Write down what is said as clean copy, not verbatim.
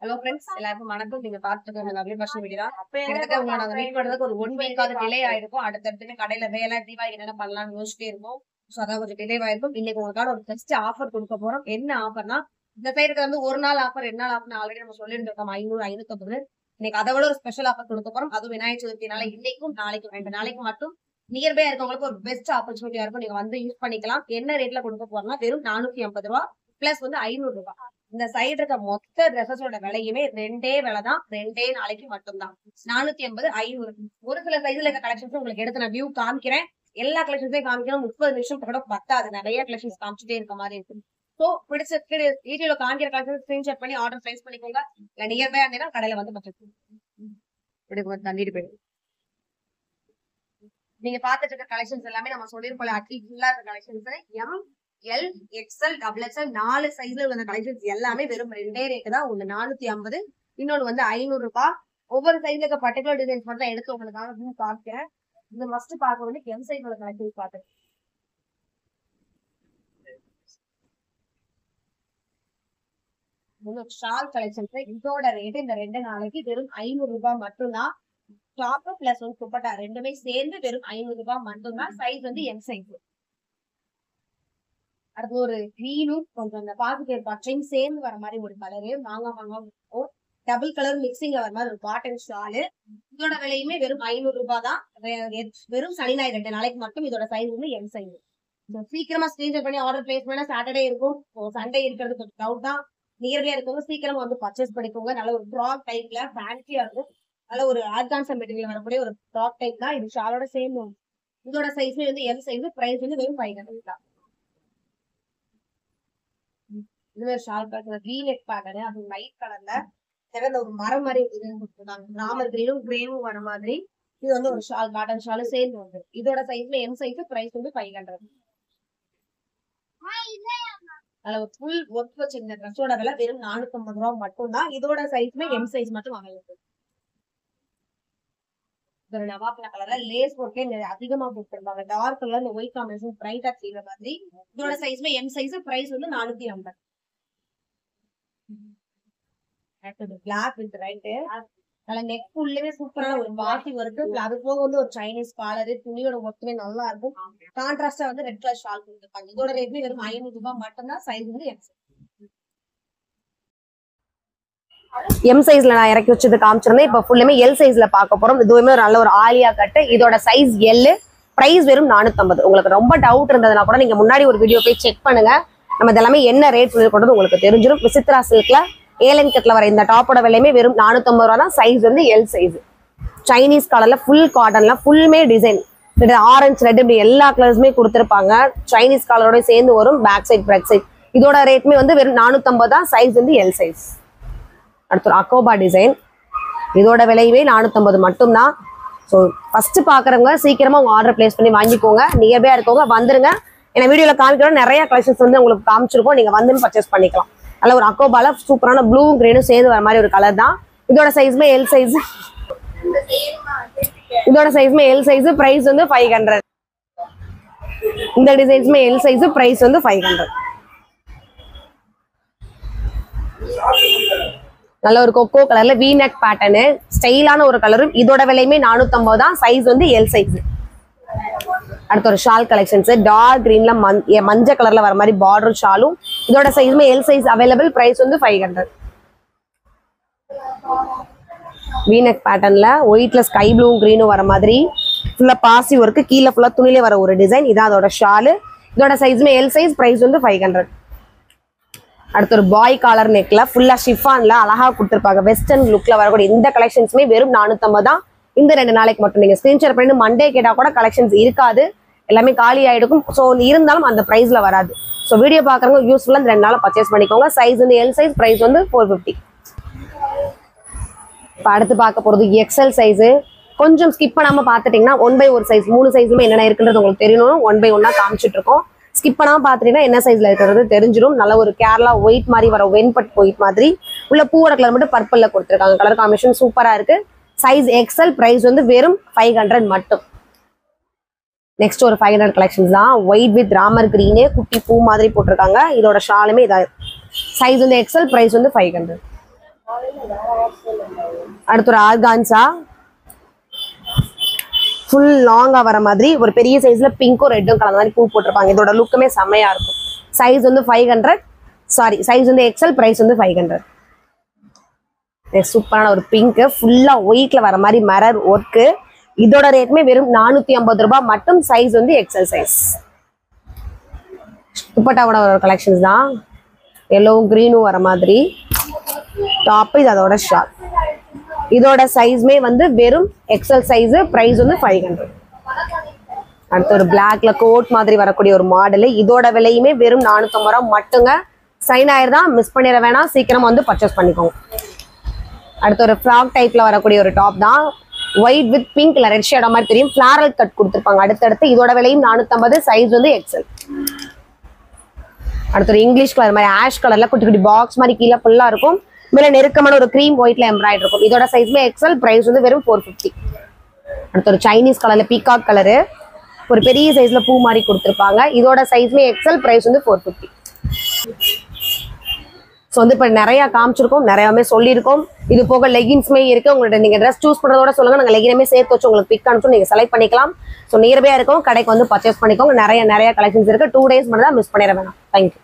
Hello friends, எல்லாருக்கும் வணக்கம். நீங்க பார்த்துட்டு இருக்க லவ்லி ஃபேஷன் வீடியோ தான். கிட்டத்தட்ட உங்களை நாங்க மீட் பண்றதுக்கு ஒரு 1 வீக்காவது டிலே ஆயிருக்கும். அடுத்தடுத்து கடையில வேலை தீபாவளி என்ன பண்ணலாம்னு யோசிச்சுட்டே இருக்கும். ஸோ அதான் கொஞ்சம் டிலே ஆயிருக்கும். இன்னைக்கு உங்களுக்கான ஒரு பெஸ்ட் ஆஃபர் கொடுக்க போறோம். என்ன ஆஃபர்னா, இந்த சைடுக்கு வந்து ஒரு நாள் ஆஃபர் 2 நாள் ஆஃபர் ஆல்ரெடி நம்ம சொல்லியிருந்தோம். 500 550. இன்னைக்கு அதை விட ஒரு ஸ்பெஷல் ஆஃபர் கொடுக்க போறோம். அதுவும் விநாயகர் சதுர்த்தினால இன்னைக்கும் நாளைக்கும் 2 நாளைக்கு மட்டும் நியர்பை இருக்கவங்களுக்கு ஒரு பெஸ்ட் ஆப்பர்ச்சுனிட்டியா இருக்கும். நீங்க வந்து யூஸ் பண்ணிக்கலாம். என்ன ரேட்ல கொடுக்க போறோம்னா வெறும் 450 ரூபா பிளஸ் வந்து 500 ரூபாய். இந்த சைடு இருக்க மொத்த ட்ரெஸ்ஸஸோட விலையுமே 2 விலை தான். 2 நாளைக்கு மட்டும்தான். 450 500. ஒரு சில சைஸ்ல இருக்க கலெக்ஷன்ஸ் உங்களுக்கு எடுத்து நான் வியூ காமிக்கிறேன். எல்லா கலெக்ஷன்ஸையும் காமிக்கணும். 30 நிமிஷம் கூட பத்தாது. நிறைய கலெக்ஷன்ஸ் காமிச்சுட்டே இருக்க மாதிரி இருக்கு. ஸோ பிடிச்ச வீடியோல காமிக்கிற கலெக்ஷன் ஸ்கிரீன்ஷாட் பண்ணி ஆர்டர் பிளேஸ் பண்ணிக்கோங்க. இல்ல நியர்பை இருந்தீங்கன்னா கடையில வந்து பட்ஜெட் தள்ளிட்டு போயிடும். நீங்க பாத்துட்டு இருக்க கலெக்ஷன்ஸ் எல்லாமே நம்ம சொல்லிருக்கோம். At least collections L XL double XL 4 சைஸ்ல உள்ள கலெக்ஷன்ஸ் எல்லாமே வெறும் 2 ரேட் தான். ஒண்ணு 450, இன்னொன்னு வந்து 500 ரூபாய். ஒவ்வொரு சைஸ்ல இருக்க பர்டிகுலர் டிசைன்ஸ் மட்டும் எடுத்து உங்களுக்காக பாக்குறேன். இந்த மஸ்ட் பார்க்க வந்து எம் சைஸ் உள்ள கலெக்ஷன்ஸ் பாத்துறேன். ஷால் கலெக்ஷன்ஸ் இதோட ரேட் இந்த 2 நாளைக்கு வெறும் 500 ரூபாய் மட்டும்தான். டாப் பிளஸ் வந்து துப்பட்டா ரெண்டுமே சேர்ந்து வெறும் 500 ரூபாய் மட்டும்தான். சைஸ் வந்து எம் சைஸ். அடுத்து ஒரு கிரீனும் கொஞ்சம் அந்த பாசிட்டிவ் பச்சையும் சேர்ந்து வர மாதிரி ஒரு கலரு வாங்க டபுள் கலர் மிக்சிங் வர மாதிரி ஒரு காட்டன் ஷாலு. இதோட விலையுமே வெறும் 500 ரூபாய் தான். வெறும் சனி ஞாயிறு 2 நாளைக்கு மட்டும். இதோட சைஸ் வந்து எம் சைஸ். சீக்கிரமா ஸ்கிரீன்ஷாட் பண்ணி ஆர்டர் பிளேஸ் பண்ணா சாட்டர்டே இருக்கும். சண்டே இருக்கிறது கொஞ்சம் டவுட் தான். நியர்பையா இருக்கவங்க சீக்கிரமா வந்து பர்ச்சேஸ் பண்ணிக்கோங்க. நல்ல ஒரு ஃப்ராக் டைப்ல ஃபேன்சியா இருக்கும். நல்ல ஒரு ஆர்கான்சா மெட்டீரியல் வரக்கூடிய ஒரு ஃப்ராக் டைப் தான். இது ஷாலோட சேம். இதோட சைஸ்மே வந்து எம் சைஸ். பிரைஸ் வந்து வெறும் 500 தான். இது ஷால் வீநெக் பேட்டர்ன். அது லைட் கலர்ல திறந்த ஒரு மரம் மாதிரி கொடுத்துருக்காங்க. ராமர் கிரீனும் கிரேவும் வர மாதிரி. இது வந்து ஒரு ஷால் காட்டன் ஷால் சேர்ந்து வந்து இதோட சைஸ்ல எம் சைஸ். பிரைஸ் வந்து 500. அதுல ஒரு ஃபுல் ஒர்க் வச்சு இந்த ட்ரெஸ்ஸோட விலை வெறும் 450 ரூபாய் மட்டும்தான். இதோட சைஸ்மே எம் சைஸ் மட்டும் வாங்கலாம். நவாப்ல கலர்ல லேஸ் ஒர்க்கே அதிகமா கொடுத்துருப்பாங்க. டார்க் கலர் இந்த ஒயிட் காம்பினேஷன் பிரைட்டா செய்யற மாதிரி. இதோட சைஸ்மே எம் சைஸ். பிரைஸ் வந்து 450. Black with red. நல்ல நெக் ஃபுல்லுமே சூப்பரான ஒரு பாசி ஒர்க்கு. அது போக வந்து ஒரு சைனீஸ் காலரு. துணியோட ஒர்க்குமே நல்லா இருக்கும். கான்ட்ராஸ்டா வந்து ரெட் கலர் ஷால் கொடுத்துருப்பாங்க. இதோட ரேட்மே வெறும் 500 ரூபாய் மட்டும்தான். சைஸ் வந்து எம் சைஸ்ல நான் இறக்கி வச்சது காமிச்சிருந்தேன். இப்ப ஃபுல்லுமே எல் சைஸ்ல பார்க்க போறோம். இதுவுமே ஒரு நல்ல ஒரு ஆலியா கட்டு. இதோட சைஸ் எல். பிரைஸ் வெறும் 450. உங்களுக்கு ரொம்ப டவுட் இருந்ததுன்னா கூட நீங்க முன்னாடி ஒரு வீடியோ போய் செக் பண்ணுங்க. நம்ம இதெல்லாமே என்ன ரேட் சொல்லி கொடுத்தது உங்களுக்கு தெரிஞ்சிடும். விசித்ரா சில்க்ல ஏலன் கட்ல வர இந்த டாப்போட விலையுமே வெறும் 450 ரூபா தான். சைஸ் வந்து எல் சைஸ். சைனீஸ் கலர்ல ஃபுல் காட்டன்ல ஃபுல்லுமே டிசைன் ஆரஞ்சு ரெட் இப்படி எல்லா கலர்ஸுமே கொடுத்துருப்பாங்க. சைனீஸ் கலரோட சேர்ந்து வரும். Back side back side. இதோட ரேட்மே வந்து வெறும் 450 தான். சைஸ் வந்து எல் சைஸ். அடுத்து ஒரு அக்கோபா டிசைன். இதோட விலையுமே 450 மட்டும்தான். ஸோ ஃபர்ஸ்ட் பாக்குறவங்க சீக்கிரமா உங்க ஆர்டர் பிளேஸ் பண்ணி வாங்கிக்கோங்க. நியர்பையா இருக்கவங்க வந்துருங்க. ஏன்னா வீடியோல காமிக்கிறோம் நிறைய கலெக்ஷன்ஸ் வந்து உங்களுக்கு காமிச்சிருக்கோம். நீங்க வந்து பர்ச்சேஸ் பண்ணிக்கலாம். நல்ல ஒரு அக்கோபால சூப்பரான ப்ளூ கிரீனும் சேர்ந்து வர மாதிரி ஒரு கலர் தான். இதோட சைஸ்மே எல் சைஸ். இதோட சைஸ்மே எல் சைஸ். பிரைஸ் வந்து 500. இந்த டிசைன்ஸ்மே எல் சைஸ். பிரைஸ் வந்து 500. நல்ல ஒரு கொக்கோ கலர்ல வீநெக் பேட்டர்னு ஸ்டைலான ஒரு கலரும். இதோட விலையுமே 450 தான். சைஸ் வந்து எல் சைஸ். அடுத்த ஒரு ஷால் கலெக்ஷன்ஸ் டார்க் கிரீன்ல மஞ்சள் கலர்ல வர மாதிரி பார்டர் ஷாலும். இதோட சைஸ்மே எல் சைஸ் அவைலபிள். பிரைஸ் வந்து 500. வீநெக் பேட்டர்ன்ல ஒயிட்ல ஸ்கை ப்ளூ கிரீனும் வர மாதிரி ஃபுல்லா பாசி ஒர்க்கு. கீழே ஃபுல்லா துணிலே வர ஒரு டிசைன். இதான் அதோட ஷாலு. இதோட சைஸ்மே எல் சைஸ். பிரைஸ் வந்து 500. அடுத்து ஒரு பாய் காலர் நெக்ல ஃபுல்லா ஷிஃபான்ல அழகா கொடுத்துருப்பாங்க. வெஸ்டர்ன் லுக்ல வரக்கூடிய இந்த கலெக்ஷன்ஸ்மே வெறும் 450 தான். இந்த 2 நாளைக்கு மட்டும். நீங்க ஸ்கிரீன்ஷாட் பண்ணி மண்டே கேட்டா கூட கலெக்ஷன்ஸ் இருக்காது. எல்லாமே காலி ஆயிடுக்கும். ஸோ இருந்தாலும் அந்த பிரைஸ்ல வராது. ஸோ வீடியோ பாக்குறவங்க யூஸ்ஃபுல்லா இந்த 2 நாள பர்ச்சேஸ் பண்ணிக்கோங்க. சைஸ் வந்து எல் சைஸ். பிரைஸ் வந்து 450. இப்போ அடுத்து பார்க்க போறது எக்ஸ்எல் சைஸ். கொஞ்சம் ஸ்கிப் பண்ணாம பாத்துட்டீங்கன்னா 1/1 சைஸ் 3 சைஸுமே என்னென்ன இருக்குன்றது உங்களுக்கு தெரியணும். 1/1 காமிச்சிட்டு இருக்கோம். ஸ்கிப் பண்ணாம பாத்துட்டீங்கன்னா என்ன சைஸ்ல இருக்கிறது தெரிஞ்சிடும். நல்ல ஒரு கேரளா ஒயிட் மாதிரி வர வெண்பட் ஒயிட் மாதிரி உள்ள பூவோட கலர் மட்டும் பர்பிள்ல கொடுத்துருக்காங்க. கலர் காம்பினேஷன் சூப்பரா இருக்கு. Size XL. பிரைஸ் வந்து வெறும் 500 மட்டும். நெக்ஸ்ட் ஒரு 500 கலெக்ஷன்ஸ் தான். ஒயிட் வித் ராமர் கிரீனே குட்டி பூ மாதிரி போட்டிருக்காங்க. இதோட ஷாலுமே இதா. சைஸ் வந்து எக்ஸ்எல். பிரைஸ் வந்து 500. அடுத்து ஒரு ஆர்கான்ஸா ஃபுல் லாங்கா வர மாதிரி ஒரு பெரிய சைஸ்ல பிங்க்கும் ரெட்டும் கலந்த மாதிரி பூ போட்டிருப்பாங்க. இதோட லுக்குமே செம்மையா இருக்கும். சைஸ் வந்து 500, சாரி சைஸ் வந்து எக்ஸல், பிரைஸ் வந்து 500. சூப்பரான ஒரு பிங்க் ஃபுல்லா ஒயிட்ல வர மாதிரி மிரர் ஒர்க்கு. இதோட ரேட்மே வெறும் 450 ரூபாய் மட்டும். சைஸ் வந்து எக்ஸல் சைஸ். துப்பட்டாவோட ஒரு கலெக்ஷன்ஸ் தான். எல்லோவும் கிரீனும் வர மாதிரி டாப். இது அதோட ஷார்ட். இதோட சைஸ்மே வந்து வெறும் எக்ஸல் சைஸ். பிரைஸ் வந்து 500. அடுத்து ஒரு பிளாக்ல கோட் மாதிரி வரக்கூடிய ஒரு மாடல். இதோட விலையுமே வெறும் 450 ரூபாய் மட்டுங்க. சைன் ஆயிருதான், மிஸ் பண்ணிட வேணாம், சீக்கிரம் வந்து பர்ச்சேஸ் பண்ணிக்கோங்க. அடுத்து ஒரு ஃப்ராக் டைப்ல வரக்கூடிய ஒரு டாப் தான். ஒயிட் வித் பிங்க்ல ரெட் ஷேடா மாதிரி தெரியும். ஃபிளாரல் கட் கொடுத்துருப்பாங்க அடுத்தடுத்து. இதோட விலையும் 450. சைஸ் வந்து எக்ஸல். அடுத்து ஒரு இங்கிலீஷ் கலர் மாதிரி ஆஷ் கலர்ல குட்டி குட்டி பாக்ஸ் மாதிரி கீழே ஃபுல்லா இருக்கும். மேல நெருக்கமான ஒரு கிரீம் ஒயிட்ல எம்ப்ராய்டரி இருக்கும். இதோட சைஸ்மே எக்ஸல். பிரைஸ் வந்து வெறும் 450. அடுத்து ஒரு சைனீஸ் கலர்ல பீகாக் கலரு ஒரு பெரிய சைஸ்ல பூ மாதிரி கொடுத்துருப்பாங்க. இதோட சைஸ்மே எக்ஸல். பிரைஸ் வந்து 450. ஸோ வந்து இப்போ நிறைய காமிச்சிருக்கோம், நிறையாவே சொல்லியிருக்கோம். இது போக லெகின்ஸ்மே இருக்கு. உங்கள்ட்ட நீங்க ட்ரெஸ் சூஸ் பண்றதோட சொல்லுங்க, நாங்கள் லெகினுமே சேர்த்து வச்சு உங்களுக்கு பிக் அனுப்பிச்சு நீங்க செலக்ட் பண்ணிக்கலாம். ஸோ நியர்பையா இருக்கும், கடைக்கு வந்து பர்ச்சேஸ் பண்ணிக்கோங்க. நிறைய கலெக்ஷன்ஸ் இருக்கு. 2 days மட்டும் தான், மிஸ் பண்ணிட வேணாம். தேங்க்யூ.